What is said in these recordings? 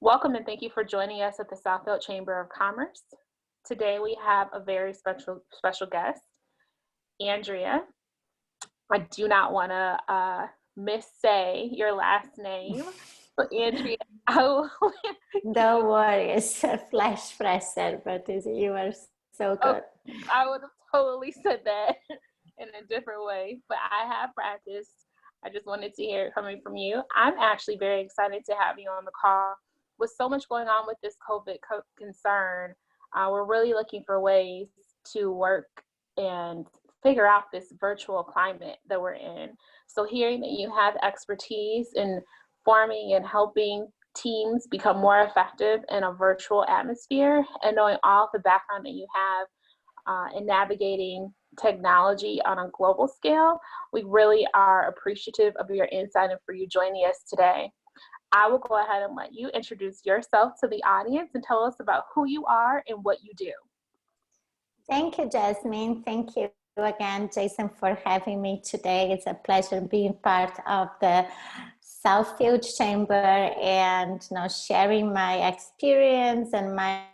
Welcome and thank you for joining us at the Southfield Chamber of Commerce. Today we have a very special guest, Andrea. I do not want to missay your last name, but Andrea, Don't worry, it's a Fleischfresser, but you are so good. I would have totally said that in a different way, but I have practiced. I just wanted to hear it coming from you. I'm actually very excited to have you on the call. With so much going on with this COVID concern, we're really looking for ways to work and figure out this virtual climate that we're in. So hearing that you have expertise in forming and helping teams become more effective in a virtual atmosphere, and knowing all the background that you have in navigating technology on a global scale, we really are appreciative of your insight and for you joining us today. I will go ahead and let you introduce yourself to the audience and tell us about who you are and what you do. Thank you, Jasmine. Thank you again, Jason, for having me today. It's a pleasure being part of the Southfield Chamber and sharing my experience and my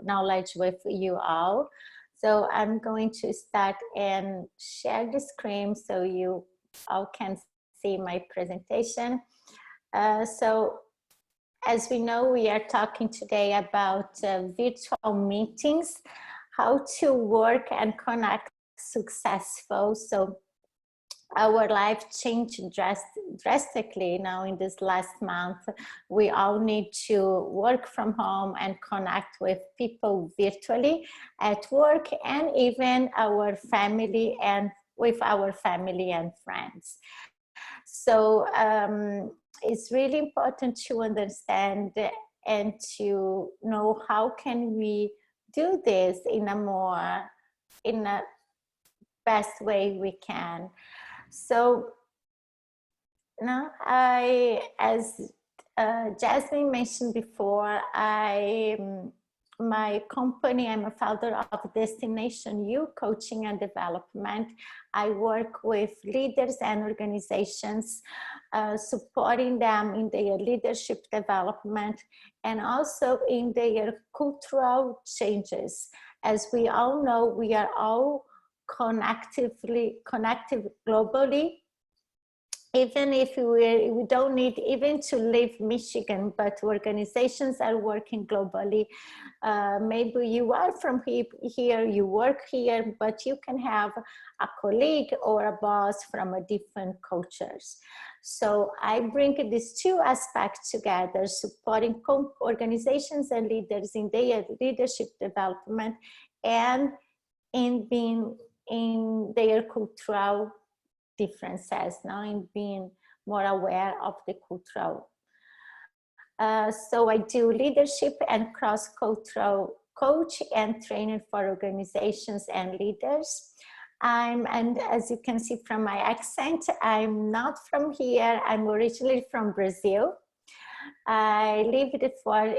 knowledge with you all. So I'm going to start and share the screen so you all can see my presentation. So as we know, we are talking today about virtual meetings, how to work and connect successful. So our life changed drastically now in this last month. We all need to work from home and connect with people virtually at work, and even our family and with our family and friends. So it's really important to understand and to know how can we do this in a best way we can. So now as Jasmine mentioned before, my company, I'm a founder of Destination U Coaching and Development. I work with leaders and organizations, supporting them in their leadership development and also in their cultural changes. As we all know, we are all connected globally. Even if we don't need even to leave Michigan, but organizations are working globally. Maybe you are from here, you work here, but you can have a colleague or a boss from a different cultures. So I bring these two aspects together, supporting organizations and leaders in their leadership development and in being in their cultural differences, now in being more aware of the cultural. So I do leadership and cross-cultural coach and training for organizations and leaders. And as you can see from my accent, I'm not from here. I'm originally from Brazil. I lived for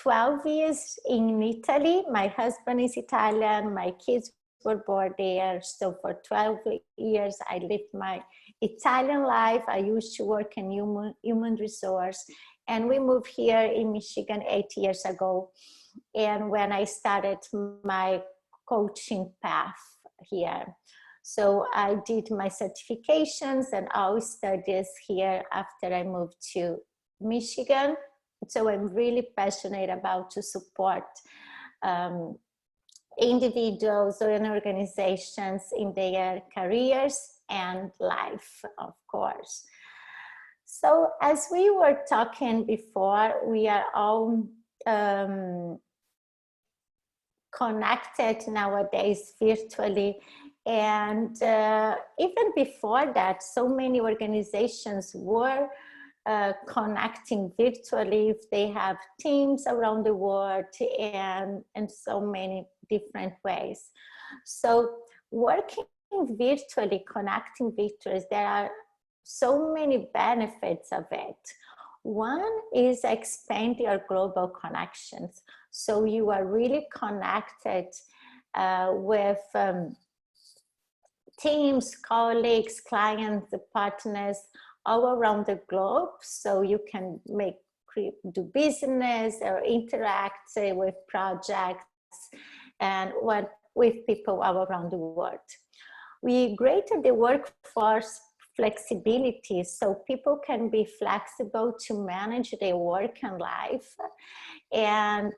12 years in Italy. My husband is Italian. My kids were born there. So for 12 years, I lived my Italian life. I used to work in human resource. And we moved here in Michigan 8 years ago. And when I started my coaching path here. So I did my certifications and all studies here after I moved to Michigan. So I'm really passionate about to support individuals or organizations in their careers and life, of course. So as we were talking before, we are all connected nowadays virtually. And even before that, so many organizations were connecting virtually. If they have teams around the world and so many different ways. So working virtually, connecting virtually, there are so many benefits of it. One is expand your global connections. So you are really connected with teams, colleagues, clients, partners all around the globe. So you can do business or interact with projects and work with people all around the world. We created the workforce flexibility so people can be flexible to manage their work and life. And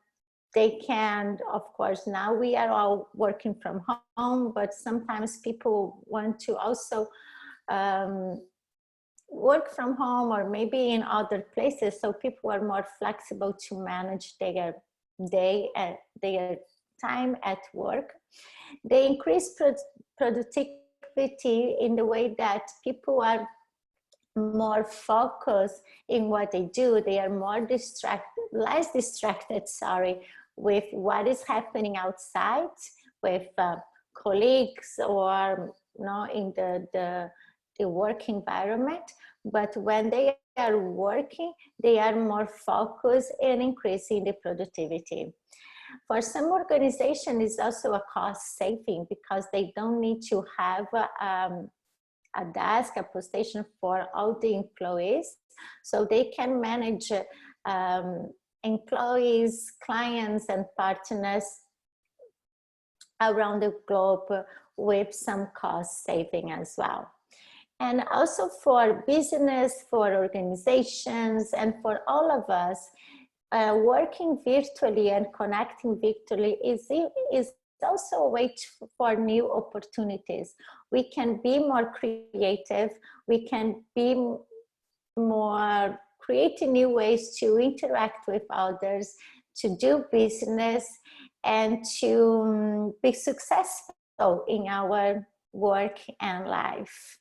they can, of course, now we are all working from home, but sometimes people want to also work from home or maybe in other places, so people are more flexible to manage their day and their time at work. They increase productivity in the way that people are more focused in what they do. They are more less distracted, with what is happening outside with colleagues or in the work environment. But when they are working, they are more focused and increasing the productivity. For some organizations, it's also a cost saving because they don't need to have a desk, a position for all the employees. So they can manage employees, clients, and partners around the globe with some cost saving as well. And also for business, for organizations, and for all of us, working virtually and connecting virtually is also a way for new opportunities. We can be more creative, we can be more creating new ways to interact with others, to do business, and to be successful in our work and life.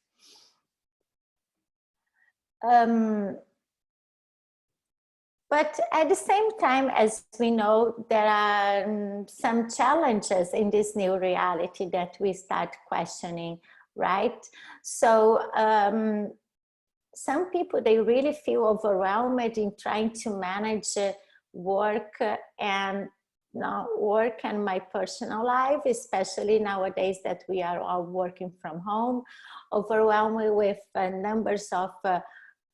But at the same time, as we know, there are some challenges in this new reality that we start questioning, right? So some people, they really feel overwhelmed in trying to manage work and my personal life, especially nowadays that we are all working from home, overwhelmed with numbers of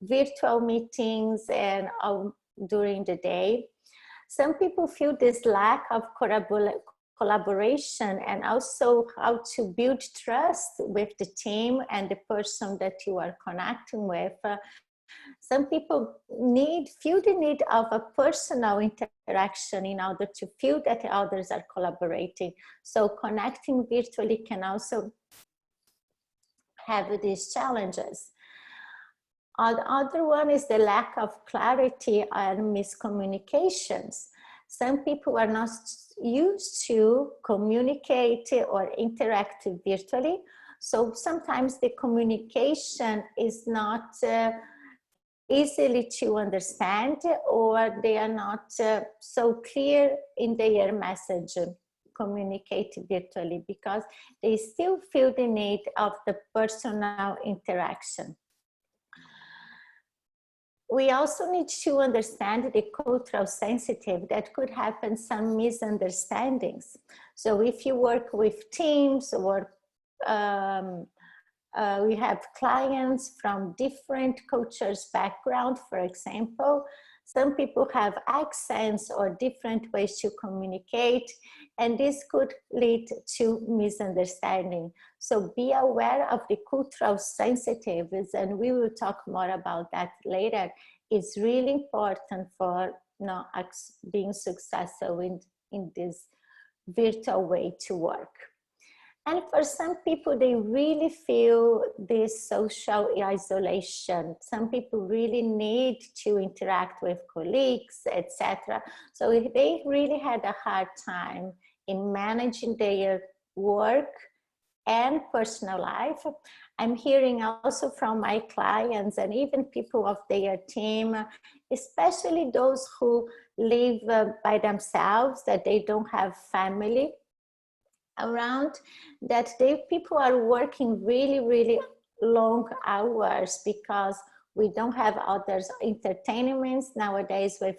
virtual meetings and during the day. Some people feel this lack of collaboration and also how to build trust with the team and the person that you are connecting with. Some people feel the need of a personal interaction in order to feel that others are collaborating. So connecting virtually can also have these challenges. The other one is the lack of clarity and miscommunications. Some people are not used to communicate or interact virtually. So sometimes the communication is not easily to understand, or they are not so clear in their message communicated virtually because they still feel the need of the personal interaction. We also need to understand the cultural sensitive that could happen some misunderstandings. So if you work with teams or we have clients from different cultures background, for example, some people have accents or different ways to communicate, and this could lead to misunderstanding. So be aware of the cultural sensitivities, and we will talk more about that later. It's really important for being successful in this virtual way to work. And for some people, they really feel this social isolation. Some people really need to interact with colleagues, etc. So they really had a hard time in managing their work and personal life. I'm hearing also from my clients and even people of their team, especially those who live by themselves, that they don't have family around, that people are working really long hours because we don't have others entertainments nowadays with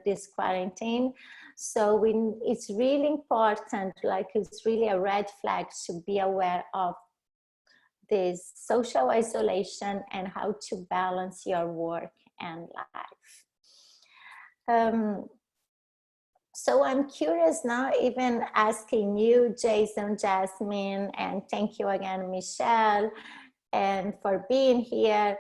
this quarantine. So it's really important, like it's really a red flag to be aware of this social isolation and how to balance your work and life. Um, so I'm curious now, even asking you, Jason, Jasmine, and thank you again, Michelle, and for being here.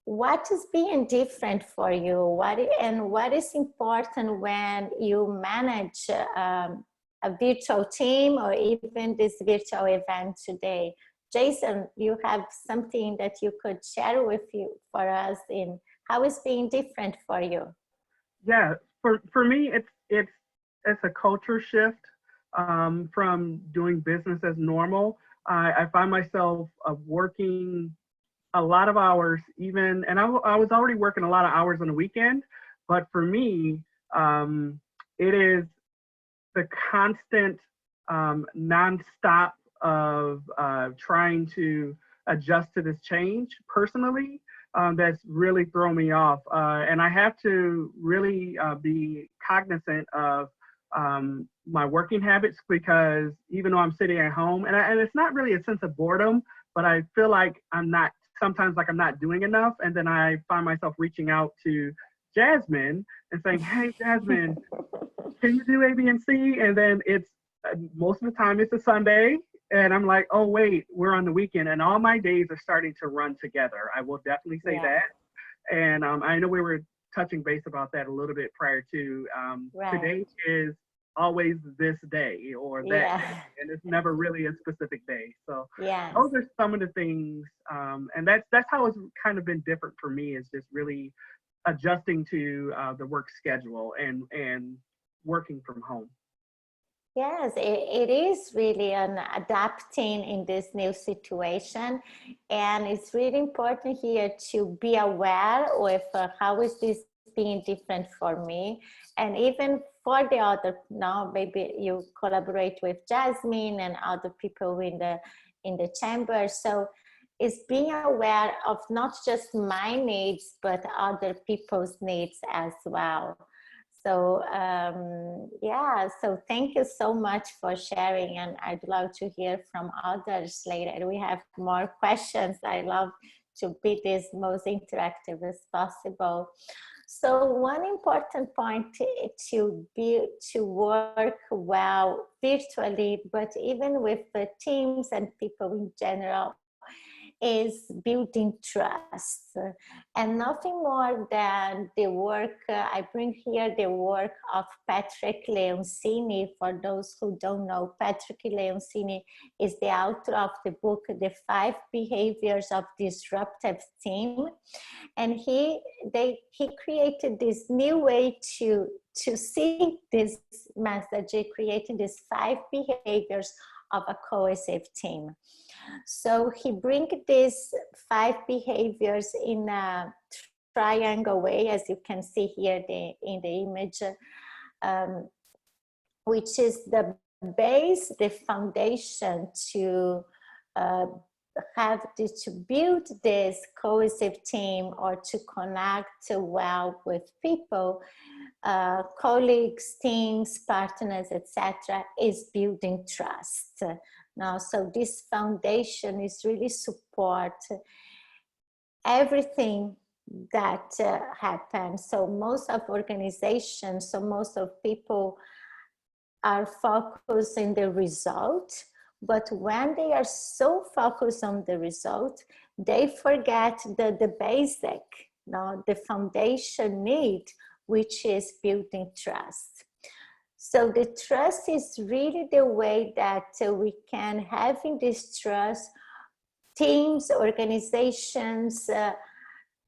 What is being different for you? What is important when you manage a virtual team or even this virtual event today? Jason, you have something that you could share with you for us in how is being different for you? Yeah, for me, it's a culture shift from doing business as normal. I find myself working a lot of hours, even, and I was already working a lot of hours on the weekend. But for me, it is the constant nonstop of trying to adjust to this change personally that's really thrown me off. And I have to really be cognizant of my working habits, because even though I'm sitting at home, and it's not really a sense of boredom, but I feel like sometimes like I'm not doing enough. And then I find myself reaching out to Jasmine and saying, hey, Jasmine, can you do A, B, and C? And then it's most of the time it's a Sunday. And I'm like, oh, wait, we're on the weekend. And all my days are starting to run together. I will definitely say that. And I know we were touching base about that a little bit prior to today is always this day or that day, and it's never really a specific day. So those are some of the things, and that's how it's kind of been different for me, is just really adjusting to the work schedule and working from home. Yes, it is really an adapting in this new situation, and it's really important here to be aware of how is this being different for me, and even for the other. Now maybe you collaborate with Jasmine and other people in the chamber, so it's being aware of not just my needs but other people's needs as well. So so thank you so much for sharing, and I'd love to hear from others later. We have more questions. I love to be this most interactive as possible. So one important point to work well virtually, but even with the teams and people in general, is building trust, and nothing more than the work. I bring here the work of Patrick Leoncini. For those who don't know, Patrick Leoncini is the author of the book The 5 Behaviors of Disruptive Team, and he created this new way to see this message, creating these 5 behaviors of a cohesive team. So he brings these 5 behaviors in a triangle way, as you can see here in the image, which is the base, the foundation to to build this cohesive team or to connect well with people, colleagues, teams, partners, etc., is building trust. Now, so this foundation is really support everything that happens. So most of organizations, so most of people are focused on the result, but when they are so focused on the result, they forget the basic, the foundation need, which is building trust. So the trust is really the way that we can have in this trust, teams, organizations,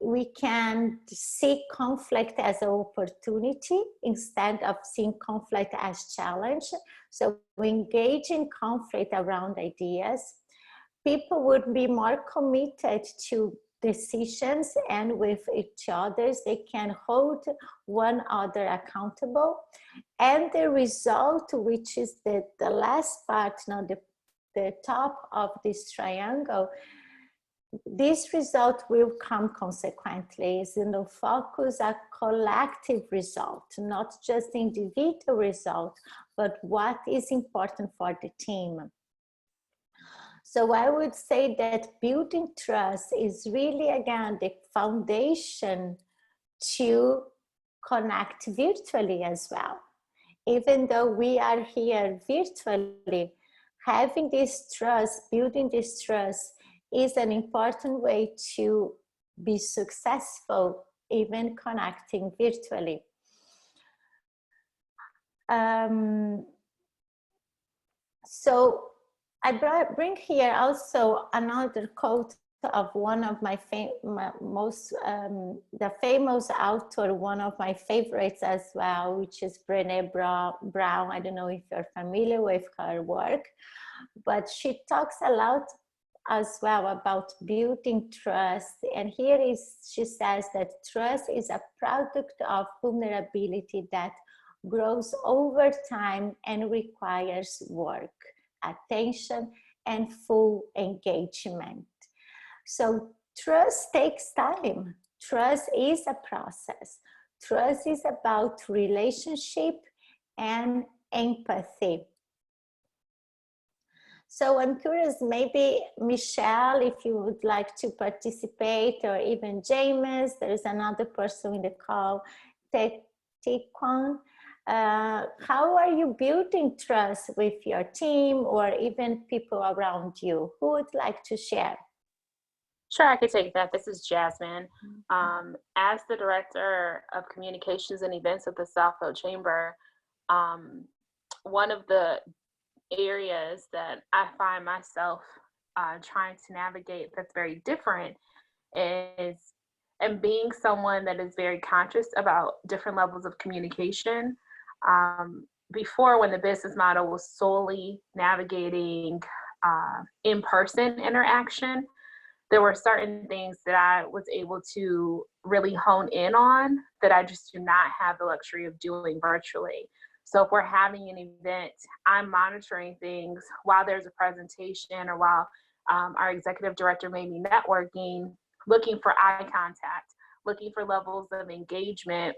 we can see conflict as an opportunity instead of seeing conflict as challenge. So we engage in conflict around ideas. People would be more committed to decisions, and with each other they can hold one another accountable, and the result, which is the last part, now the top of this triangle, this result will come consequently. Is focus a collective result, not just individual result, but what is important for the team. So I would say that building trust is really, again, the foundation to connect virtually as well. Even though we are here virtually, having this trust, building this trust is an important way to be successful, even connecting virtually. So I bring here also another quote of one of my the famous author, one of my favorites as well, which is Brené Brown. I don't know if you're familiar with her work, but she talks a lot as well about building trust. And here she says that trust is a product of vulnerability that grows over time and requires work, attention, and full engagement. So trust takes time. Trust is a process. Trust is about relationship and empathy. So I'm curious, maybe Michelle, if you would like to participate, or even James, there is another person in the call, Taekwon. How are you building trust with your team or even people around you? Who would like to share? Sure, I could take that. This is Jasmine. As the Director of Communications and Events at the Southfield Chamber, one of the areas that I find myself trying to navigate that's very different is, and being someone that is very conscious about different levels of communication. Before, when the business model was solely navigating in-person interaction, there were certain things that I was able to really hone in on that I just do not have the luxury of doing virtually. So if we're having an event, I'm monitoring things while there's a presentation or while our executive director may be networking, looking for eye contact, looking for levels of engagement,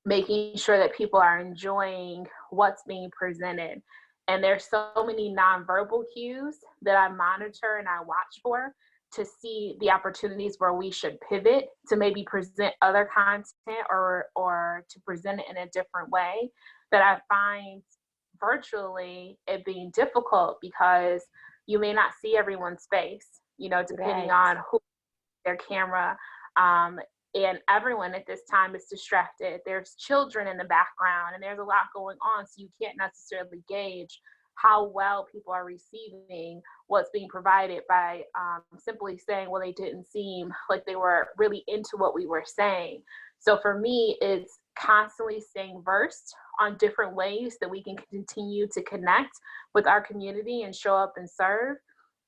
making sure that people are enjoying what's being presented. And there's so many nonverbal cues that I monitor and I watch for to see the opportunities where we should pivot to maybe present other content or to present it in a different way, that I find virtually it being difficult because you may not see everyone's face, you know, depending on who their camera, and everyone at this time is distracted. There's children in the background and there's a lot going on, so you can't necessarily gauge how well people are receiving what's being provided by simply saying, well, they didn't seem like they were really into what we were saying. So for me, it's constantly staying versed on different ways that we can continue to connect with our community and show up and serve.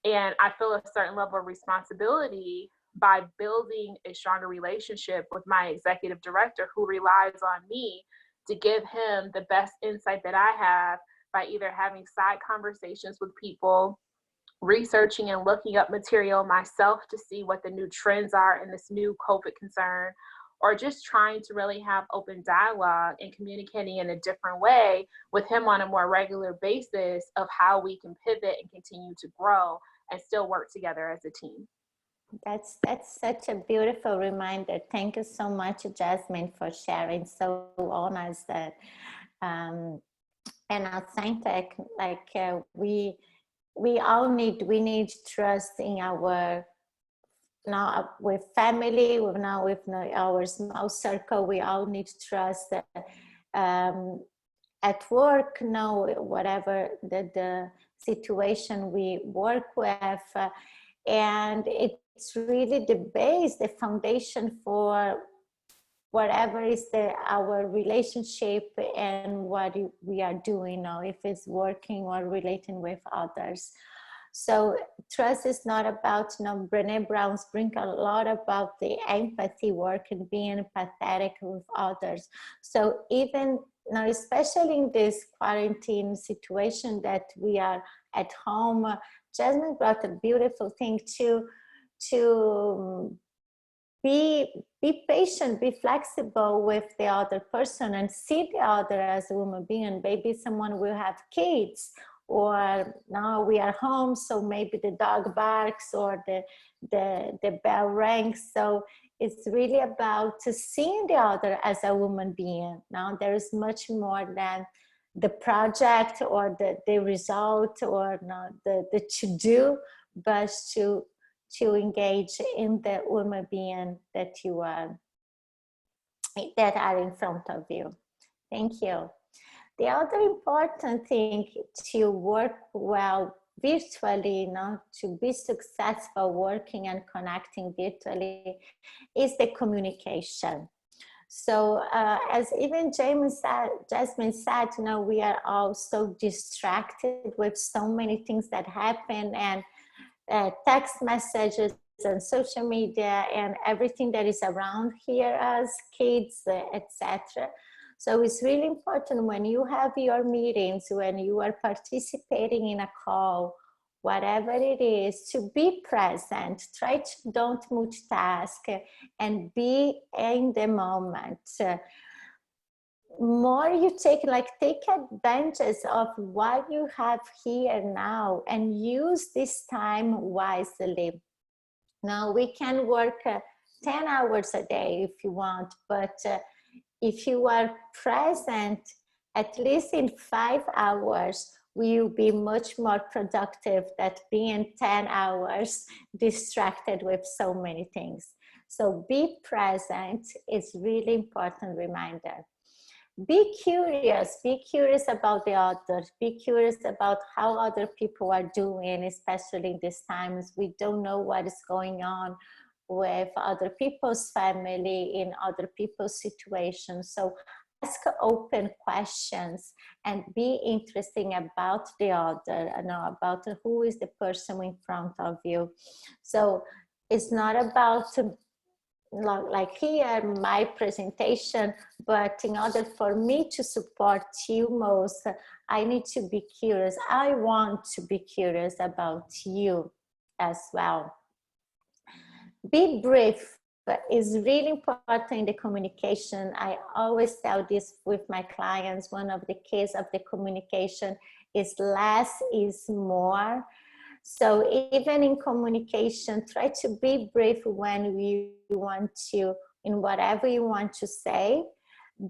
And I feel a certain level of responsibility by building a stronger relationship with my executive director, who relies on me to give him the best insight that I have by either having side conversations with people, researching and looking up material myself to see what the new trends are in this new COVID concern, or just trying to really have open dialogue and communicating in a different way with him on a more regular basis of how we can pivot and continue to grow and still work together as a team. That's such a beautiful reminder. Thank you so much, Jasmine, for sharing. So honest that and authentic. Like we all need trust in our, now with family, with our small circle. We all need trust at work, whatever the situation we work with, and it's really the base, the foundation for whatever is our relationship and what we are doing, or if it's working or relating with others. So trust is not about, Brené Brown's bring a lot about the empathy work and being empathetic with others. So even now, especially in this quarantine situation that we are at home, Jasmine brought a beautiful thing to be patient, be flexible with the other person and see the other as a human being. And maybe someone will have kids, or now we are home, so maybe the dog barks or the bell rings. So it's really about seeing the other as a human being. Now, there is much more than the project or the result or the to-do, but to engage in the human being that you are, that are in front of you. Thank you. The other important thing to work well virtually, to be successful working and connecting virtually, is the communication. So as even Jasmine said, we are all so distracted with so many things that happen, and text messages and social media and everything that is around here as kids, etc. So it's really important when you have your meetings, when you are participating in a call, whatever it is, to be present. Try to don't multitask and be in the moment. More you take advantage of what you have here now and use this time wisely. Now we can work 10 hours a day if you want, but if you are present at least in 5 hours, will be much more productive than being 10 hours distracted with so many things. So be present is really important reminder. Be curious about the others, be curious about how other people are doing, especially in these times. We don't know what is going on with other people's family, in other people's situations. So ask open questions and be interesting about the other, about who is the person in front of you. So it's not about like here, my presentation, but in order for me to support you most, I need to be curious. I want to be curious about you as well. Be brief is really important in the communication. I always tell this with my clients. One of the keys of the communication is less is more. So even in communication, try to be brief when you want to, in whatever you want to say,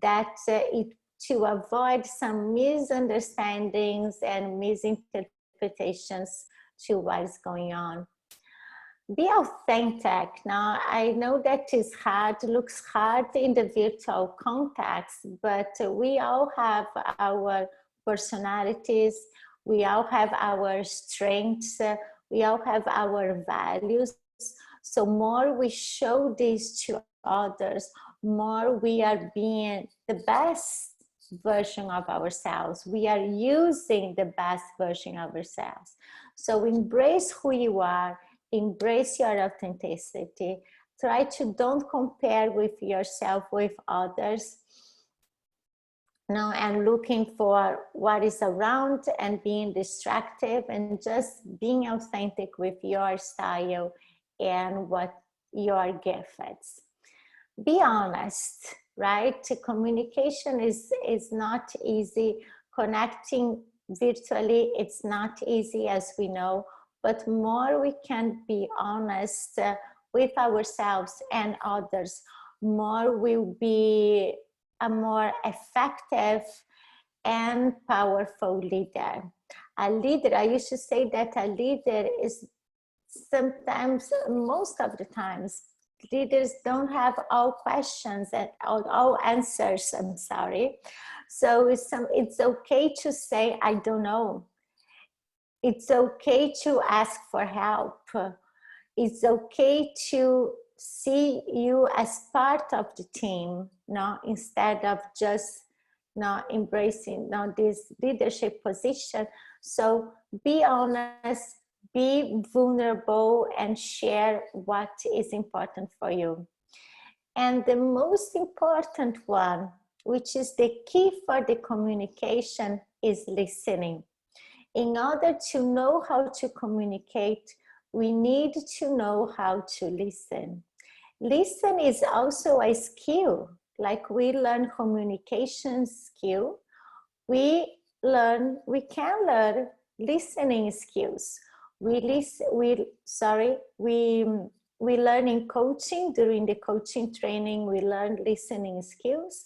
that to avoid some misunderstandings and misinterpretations to what is going on. Be authentic. Now, I know that is hard, looks hard in the virtual context, but we all have our personalities, we all have our strengths, we all have our values. So more we show this to others, more we are being the best version of ourselves. We are using the best version of ourselves. So embrace who you are, embrace your authenticity. Try to don't compare with yourself with others. And looking for what is around and being distracted, and just being authentic with your style and what your gifts. Be honest, right? Communication is not easy. Connecting virtually, it's not easy, as we know, but more we can be honest with ourselves and others, more we'll be a more effective and powerful leader. A leader, I used to say that a leader is sometimes, most of the times, leaders don't have all questions and all answers, I'm sorry. So it's okay to say, I don't know. It's okay to ask for help. It's okay to see you as part of the team, instead of just embracing this leadership position. So be honest, be vulnerable, and share what is important for you. And the most important one, which is the key for the communication, is listening. In order to know how to communicate, we need to know how to listen. Listen is also a skill. Like we learn communication skill, we can learn listening skills. We we learn in coaching, during the coaching training, we learn listening skills.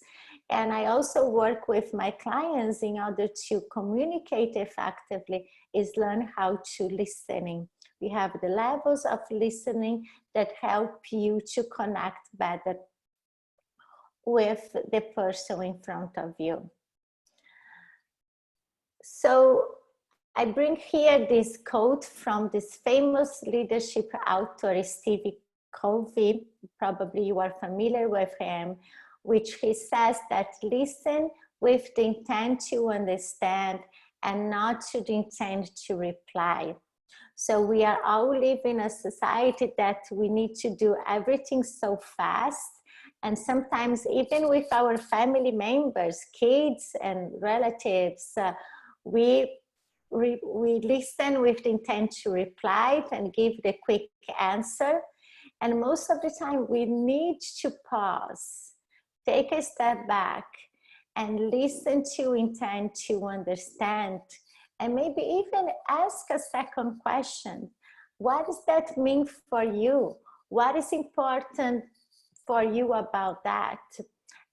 And I also work with my clients in order to communicate effectively, is learn how to listening. We have the levels of listening that help you to connect better with the person in front of you. So I bring here this quote from this famous leadership author, Steve Covey. Probably you are familiar with him, which he says that listen with the intent to understand and not to the intent to reply. So we are all living in a society that we need to do everything so fast. And sometimes even with our family members, kids and relatives, we listen with the intent to reply and give the quick answer. And most of the time we need to pause, take a step back and listen to intent to understand, and maybe even ask a second question. What does that mean for you? What is important for you about that?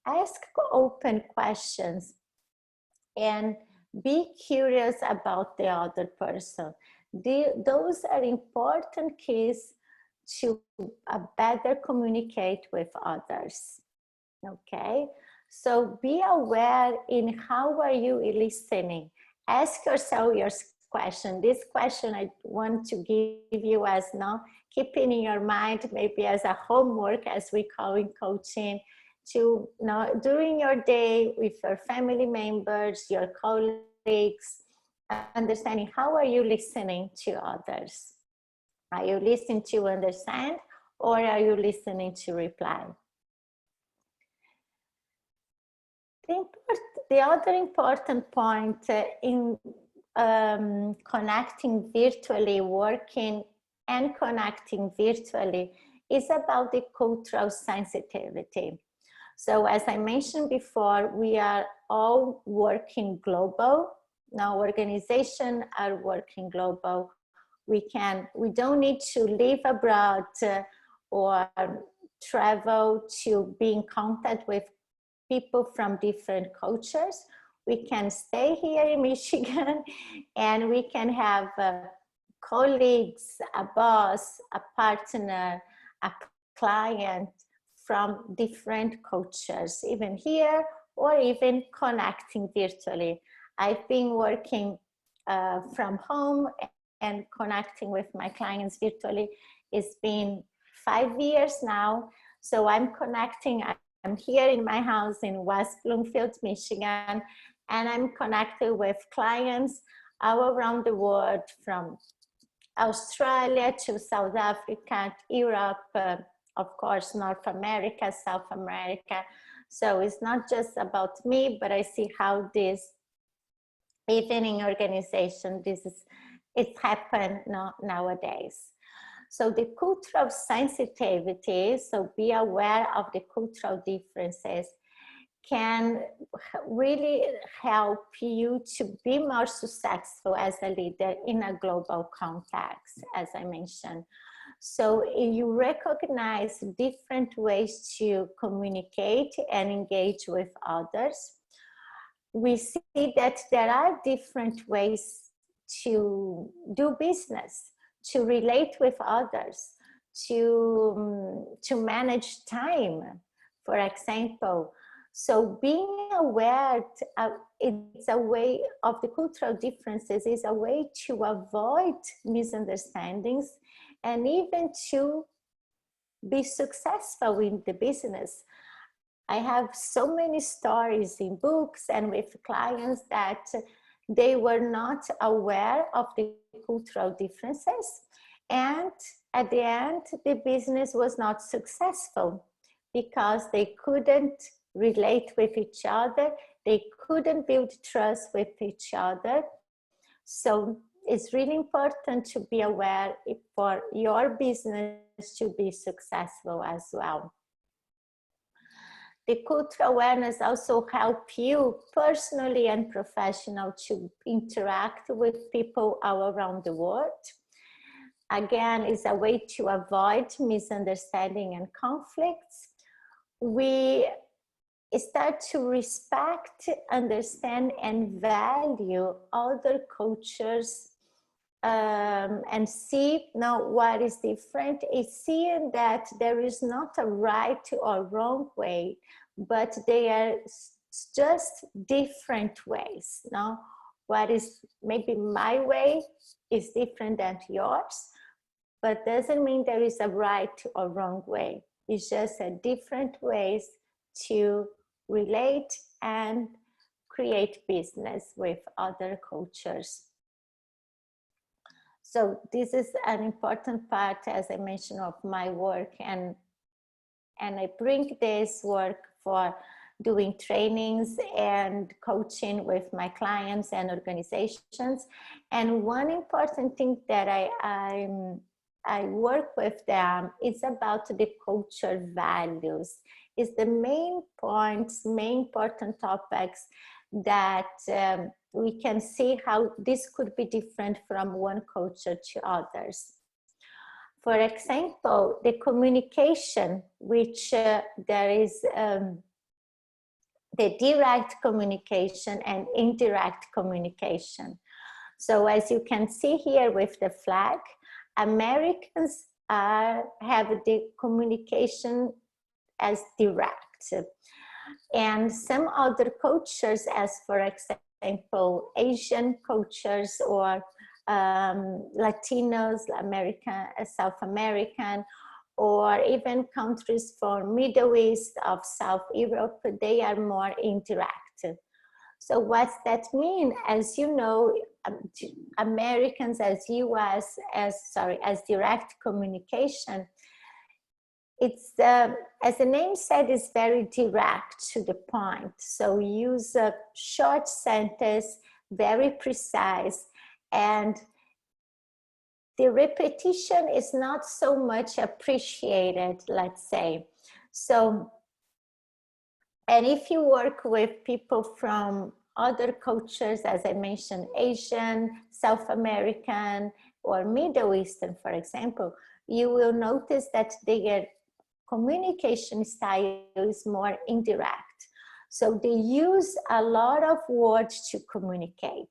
Ask open questions and be curious about the other person. Those are important keys to better communicate with others. Okay, so be aware in how are you listening. Ask yourself your question. This question I want to give you as now, keeping in your mind, maybe as a homework, as we call in coaching, to during your day with your family members, your colleagues, understanding how are you listening to others. Are you listening to understand, or are you listening to reply? The other important point in connecting virtually, working and connecting virtually, is about the cultural sensitivity. So as I mentioned before, we are all working global. Now organizations are working global. We don't need to live abroad or travel to be in contact with people from different cultures. We can stay here in Michigan and we can have colleagues, a boss, a partner, a client from different cultures, even here or even connecting virtually. I've been working from home and connecting with my clients virtually. It's been 5 years now. So I'm connecting. I'm here in my house in West Bloomfield, Michigan, and I'm connected with clients all around the world, from Australia to South Africa, Europe, of course, North America, South America. So it's not just about me, but I see how this, even in organization, it's happened nowadays. So the cultural sensitivity, so be aware of the cultural differences, can really help you to be more successful as a leader in a global context, as I mentioned. So you recognize different ways to communicate and engage with others. We see that there are different ways to do business, to relate with others, to manage time, for example. So being aware, it's a way of the cultural differences, is a way to avoid misunderstandings and even to be successful in the business. I have so many stories in books and with clients that they were not aware of the cultural differences, and at the end the business was not successful because they couldn't relate with each other, they couldn't build trust with each other. So it's really important to be aware for your business to be successful as well. The cultural awareness also helps you personally and professionally to interact with people all around the world. again, is a way to avoid misunderstanding and conflicts. We start to respect, understand, and value other cultures, and see now what is different, is seeing that there is not a right or wrong way, but they are just different ways. Now, what is maybe my way is different than yours, but doesn't mean there is a right or wrong way. It's just a different ways to relate and create business with other cultures. So this is an important part, as I mentioned, of my work, and I bring this work for doing trainings and coaching with my clients and organizations. And one important thing that I work with them is about the culture values. It's the main points, main important topics that we can see how this could be different from one culture to others. For example, the communication, which there is the direct communication and indirect communication. So as you can see here with the flag, Americans have the communication as direct. And some other cultures, as for example, Asian cultures or Latinos, South American, or even countries from Middle East of South Europe, they are more indirect. So what's that mean? As you know, Americans as direct communication, it's, as the name said, is very direct to the point. So use a short sentence, very precise, and the repetition is not so much appreciated, let's say. So, and if you work with people from other cultures, as I mentioned, Asian, South American, or Middle Eastern, for example, you will notice that their communication style is more indirect. So they use a lot of words to communicate.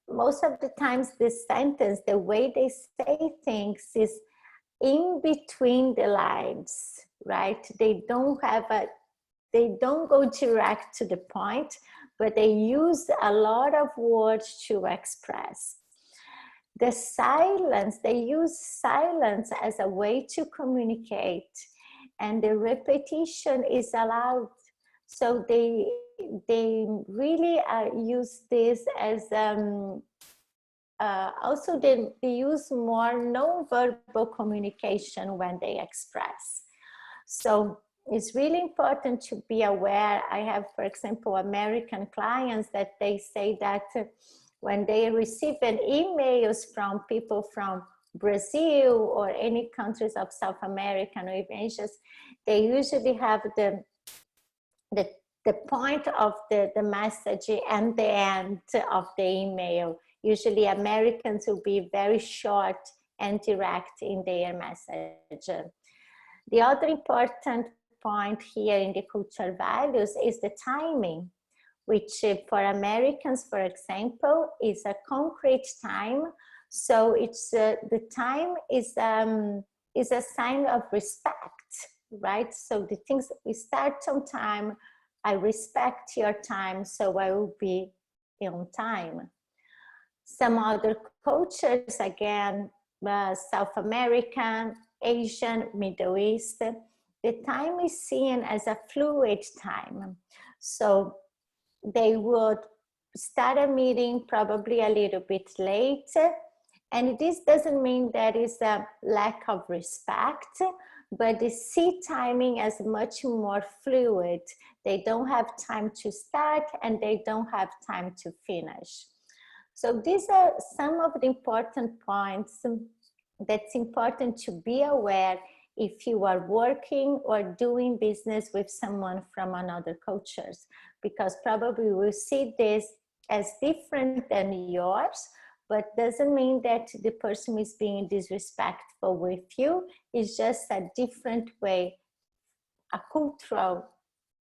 Most of the times the sentence, the way they say things is in between the lines, right? They don't go direct to the point, but they use a lot of words to express. The silence, they use silence as a way to communicate, and the repetition is allowed. So they really use this as also they use more non-verbal communication when they express. So it's really important to be aware. I have, for example, American clients that they say that when they receive an emails from people from Brazil or any countries of South America or even Asia, they usually have the point of the message and the end of the email. Usually Americans will be very short and direct in their message. The other important point here in the cultural values is the timing, which for Americans, for example, is a concrete time. So it's the time is a sign of respect, right? So the things, we start on time, I respect your time, so I will be on time. Some other cultures, again, South American, Asian, Middle East, the time is seen as a fluid time. So they would start a meeting probably a little bit late, and this doesn't mean there is a lack of respect, but they see timing as much more fluid. They don't have time to start and they don't have time to finish. So these are some of the important points that's important to be aware if you are working or doing business with someone from another cultures, because probably we'll see this as different than yours, but doesn't mean that the person is being disrespectful with you. It's just a different way, a cultural,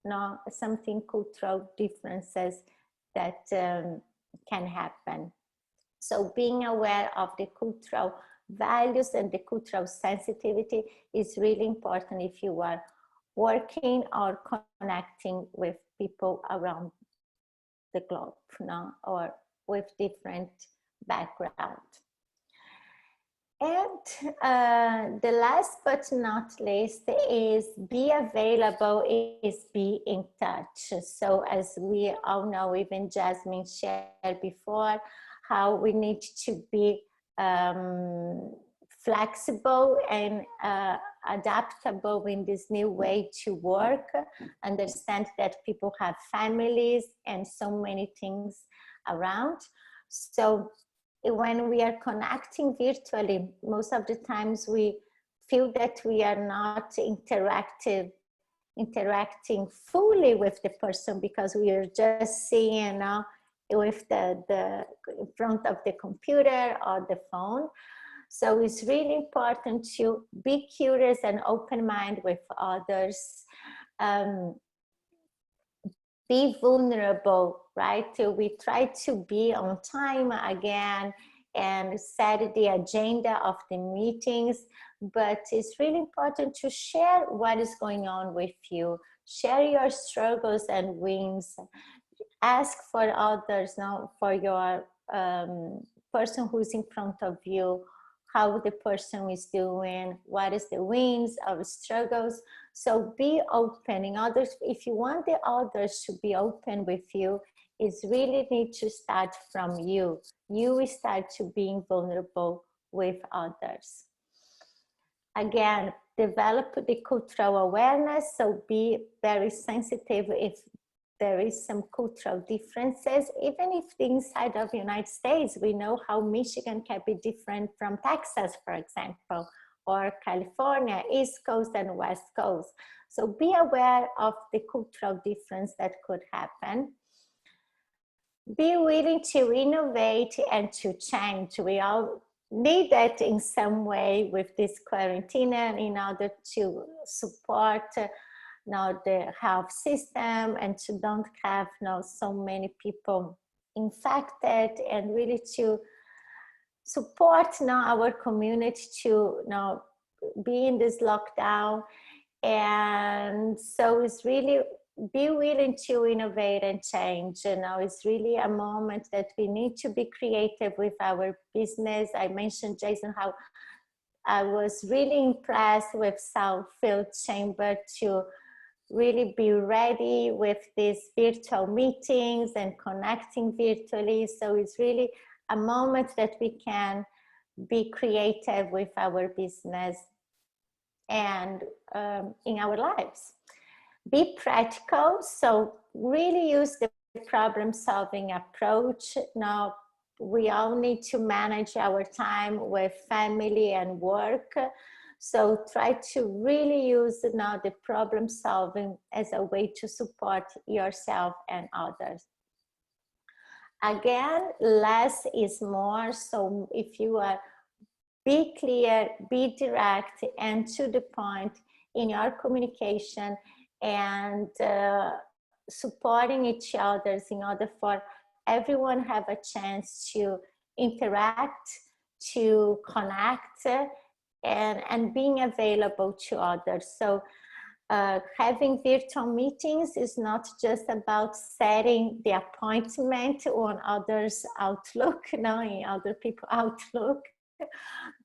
no, something cultural differences that can happen. So being aware of the cultural values and the cultural sensitivity is really important if you are working or connecting with people around the globe, no, or with different background. And the last but not least is be available, is be in touch. So as we all know, even Jasmine shared before, how we need to be flexible and adaptable in this new way to work, understand that people have families and so many things around. So when we are connecting virtually, most of the times we feel that we are not interacting fully with the person, because we are just seeing with the in front of the computer or the phone. So it's really important to be curious and open mind with others. Be vulnerable, right? We try to be on time again and set the agenda of the meetings, but it's really important to share what is going on with you. Share your struggles and wins. Ask for others, now for your person who's in front of you, how the person is doing, what is the wins or struggles. So be open. In others, if you want the others to be open with you, it's really need to start from you. You will start to being vulnerable with others. Again, develop the cultural awareness. So be very sensitive if there is some cultural differences, even if the inside of the United States, we know how Michigan can be different from Texas, for example, or California, East Coast and West Coast. So be aware of the cultural difference that could happen. Be willing to innovate and to change. We all need that in some way with this quarantine in order to support now the health system and to don't have now so many people infected, and really to support now our community to now be in this lockdown. And so it's really be willing to innovate and change. You know, it's really a moment that we need to be creative with our business. I mentioned, Jason, how I was really impressed with Southfield Chamber to really be ready with these virtual meetings and connecting virtually. So it's really a moment that we can be creative with our business and in our lives. Be practical, so really use the problem-solving approach. Now, we all need to manage our time with family and work. So try to really use now the problem solving as a way to support yourself and others. Again, less is more. So if you are, be clear, be direct, and to the point in your communication, and supporting each other in order for everyone have a chance to interact, to connect, and being available to others. So having virtual meetings is not just about setting the appointment on others' Outlook, no, in other people's Outlook,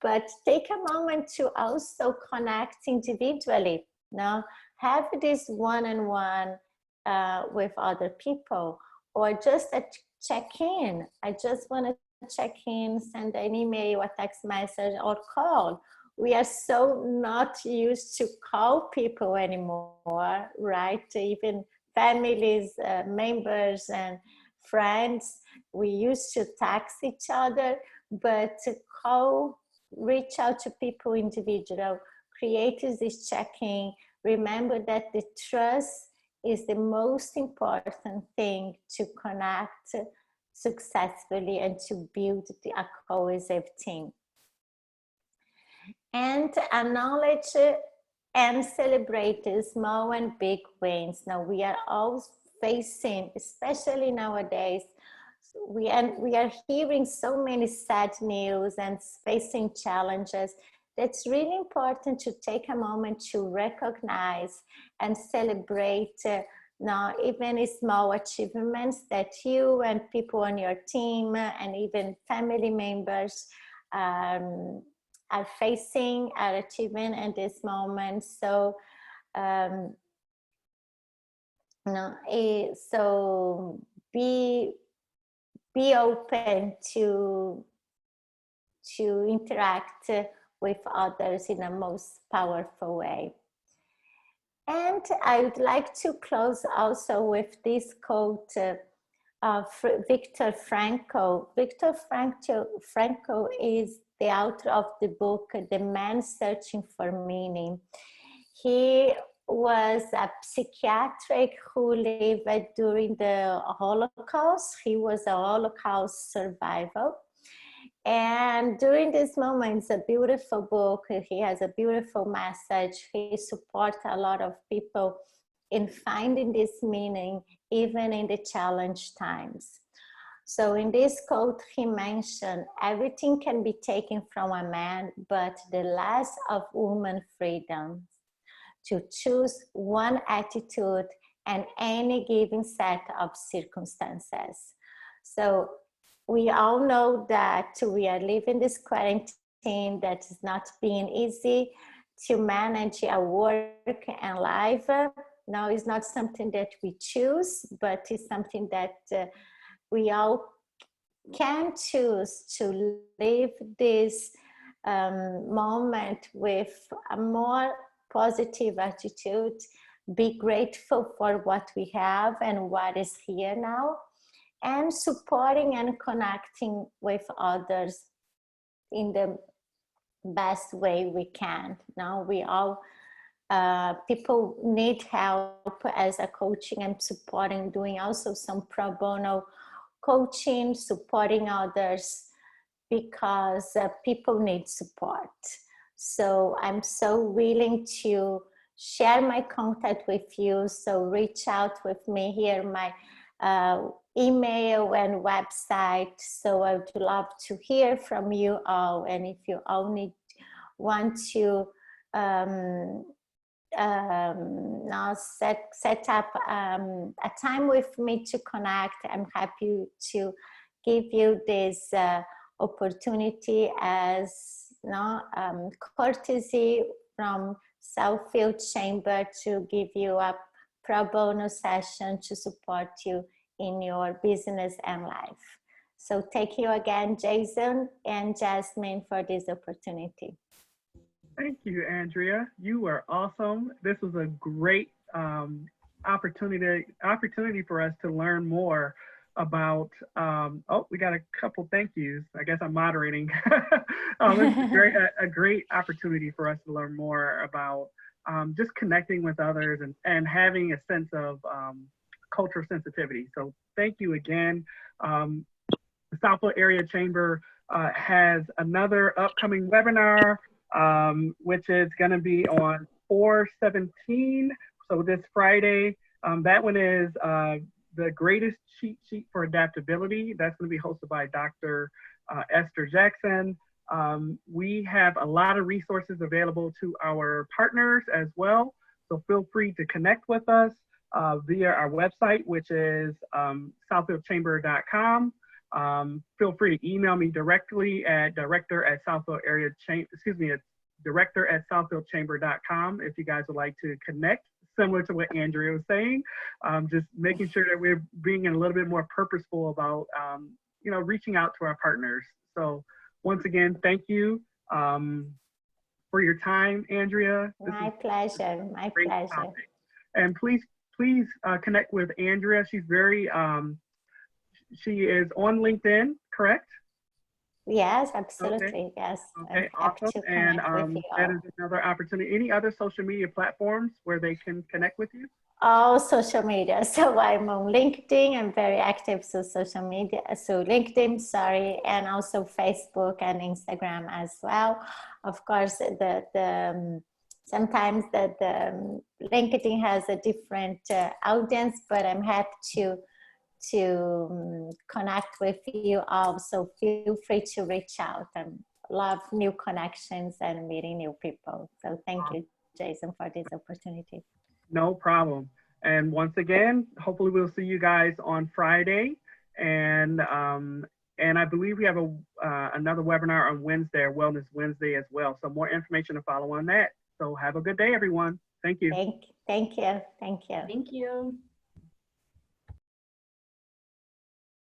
but take a moment to also connect individually. No, have this one-on-one with other people, or just a check-in. I just want to check in, send an email, a text message, or call. We are so not used to call people anymore, right? Even families, members, and friends, we used to text each other, but to call, reach out to people individual, create this check-in. Remember that the trust is the most important thing to connect successfully and to build a cohesive team. And acknowledge and celebrate the small and big wins. Now we are all facing, especially nowadays, we are hearing so many sad news and facing challenges. That's really important to take a moment to recognize and celebrate now even small achievements that you and people on your team and even family members are facing, are achieving in this moment. So, so be open to interact with others in a most powerful way. And I would like to close also with this quote of Viktor Frankl. Viktor Frankl is the author of the book, The Man Searching for Meaning. He was a psychiatric who lived during the Holocaust. He was a Holocaust survivor. And during this moment, it's a beautiful book. He has a beautiful message. He supports a lot of people in finding this meaning, even in the challenge times. So in this quote, he mentioned, everything can be taken from a man, but the loss of woman freedom to choose one attitude and any given set of circumstances. So we all know that we are living this quarantine that is not being easy to manage our work and life. Now it's not something that we choose, but it's something that we all can choose to live this moment with a more positive attitude, be grateful for what we have and what is here now, and supporting and connecting with others in the best way we can. Now we all, people need help as a coaching and supporting, doing also some pro bono coaching, supporting others, because people need support. So I'm so willing to share my contact with you. So reach out with me here, my email and website. So I would love to hear from you all. And if you only want to now set up a time with me to connect, I'm happy to give you this opportunity as courtesy from Southfield Chamber to give you a pro bono session to support you in your business and life. So thank you again, Jason and Jasmine, for this opportunity. Thank you, Andrea. You were awesome. This was a great opportunity for us to learn more about, oh, we got a couple thank yous. I guess I'm moderating. It's a great opportunity for us to learn more about just connecting with others and having a sense of cultural sensitivity. So thank you again. The Southfield Area Chamber has another upcoming webinar, which is going to be on 4/17, so this Friday. That one is the greatest cheat sheet for adaptability. That's going to be hosted by Dr. Esther Jackson. We have a lot of resources available to our partners as well. So feel free to connect with us via our website, which is southfieldchamber.com. Feel free to email me directly at director@southfieldchamber.com if you guys would like to connect, similar to what Andrea was saying. Just making sure that we're being a little bit more purposeful about, reaching out to our partners. So once again, thank you for your time, Andrea. My pleasure. My pleasure. Topic. And please connect with Andrea. She's very, she is on LinkedIn, correct? Yes, Okay. absolutely. Yes. Okay, I'm happy awesome. to And connect with you that all. is another opportunity. Any other social media platforms where they can connect with you? All social media. So I'm on LinkedIn. I'm very active so social media. So LinkedIn, sorry, and also Facebook and Instagram as well. Of course, sometimes the LinkedIn has a different audience, but I'm happy to connect with you all. So feel free to reach out. I love new connections and meeting new people. So thank you, Jason, for this opportunity. No problem. And once again, hopefully we'll see you guys on Friday. And I believe we have another webinar on Wednesday, or Wellness Wednesday as well. So more information to follow on that. So have a good day, everyone. Thank you. Thank you. Thank you. Thank you.